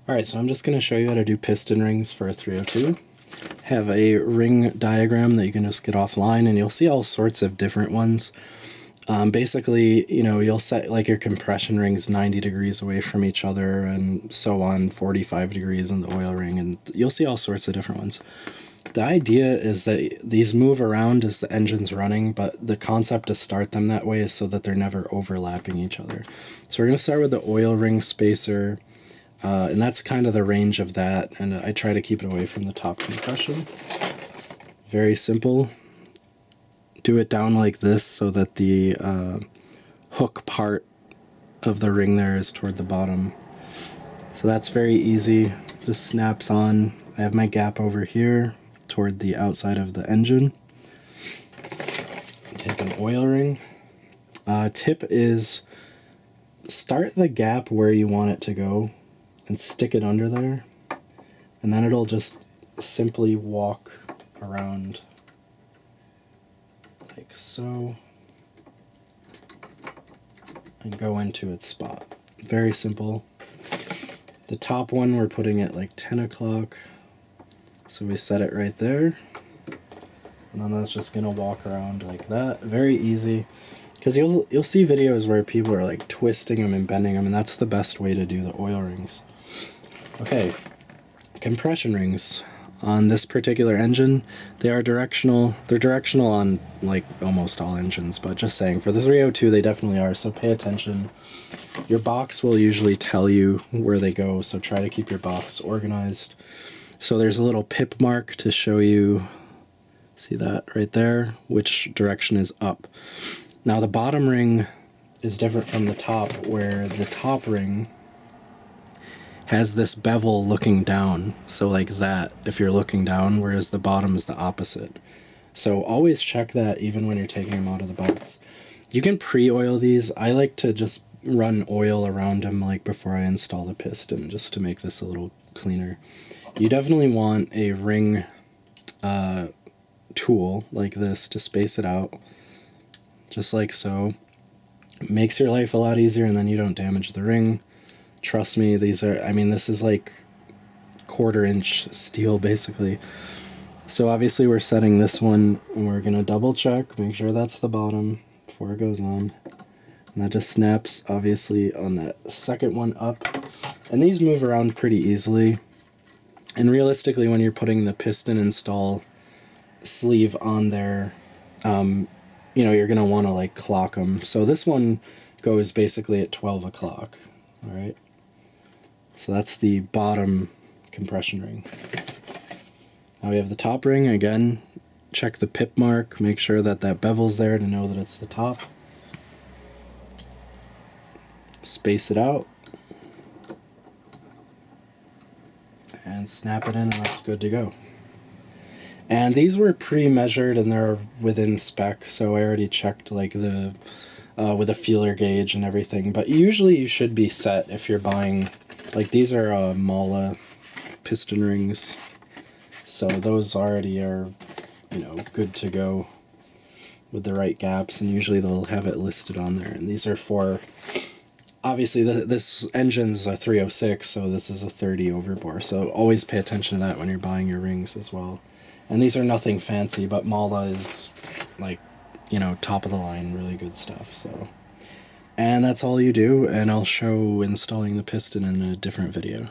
Alright, so I'm just going to show you how to do piston rings for a 302. Have a ring diagram that you can just get offline, and you'll see all sorts of different ones. Basically, you know, you'll set like your compression rings 90 degrees away from each other and so on, 45 degrees in the oil ring, and you'll see all sorts of different ones. The idea is that these move around as the engine's running, but the concept to start them that way is so that they're never overlapping each other. So we're going to start with the oil ring spacer, and that's kind of the range of that, and I try to keep it away from the top compression. Very simple. Do it down like this so that the hook part of the ring there is toward the bottom. So that's very easy. Just snaps on. I have my gap over here toward the outside of the engine. Take an oil ring. Tip is start the gap where you want it to go and stick it under there, and then it'll just simply walk around like so and go into its spot. Very simple. The top one we're putting at like 10 o'clock, so we set it right there, and then that's just gonna walk around like that. Very easy, because you'll see videos where people are like twisting them and bending them, and that's the best way to do the oil rings. Okay, compression rings. On this particular engine, they are directional. They're directional on like almost all engines, but just saying, for the 302 they definitely are, so pay attention. Your box will usually tell you where they go, so try to keep your box organized. So there's a little pip mark to show you, see that right there, which direction is up. Now the bottom ring is different from the top, where the top ring has this bevel looking down, so like that if you're looking down, whereas the bottom is the opposite. So always check that even when you're taking them out of the box. You can pre-oil these. I like to just run oil around them like before I install the piston, just to make this a little cleaner. You definitely want a ring tool like this to space it out, just like so. It makes your life a lot easier, and then you don't damage the ring. Trust me, these are, I mean, this is like 1/4 inch steel basically. So obviously we're setting this one, and we're gonna double check, make sure that's the bottom before it goes on. And that just snaps obviously on that second one up. And these move around pretty easily. And realistically, when you're putting the piston install sleeve on there, you know, you're gonna wanna like clock them. So this one goes basically at 12 o'clock, all right? So that's the bottom compression ring. Now we have the top ring. Again, check the pip mark, make sure that that bevel's there to know that it's the top. Space it out and snap it in, and that's good to go. And these were pre-measured and they're within spec, so I already checked like the with a feeler gauge and everything. But usually you should be set if you're buying, like these are Mala piston rings, so those already are, you know, good to go with the right gaps, and usually they'll have it listed on there. And these are for, obviously this engine's a 306, so this is a 30 overbore, so always pay attention to that when you're buying your rings as well. And these are nothing fancy, but Mala is like, you know, top of the line, really good stuff. So, and that's all you do, and I'll show installing the piston in a different video.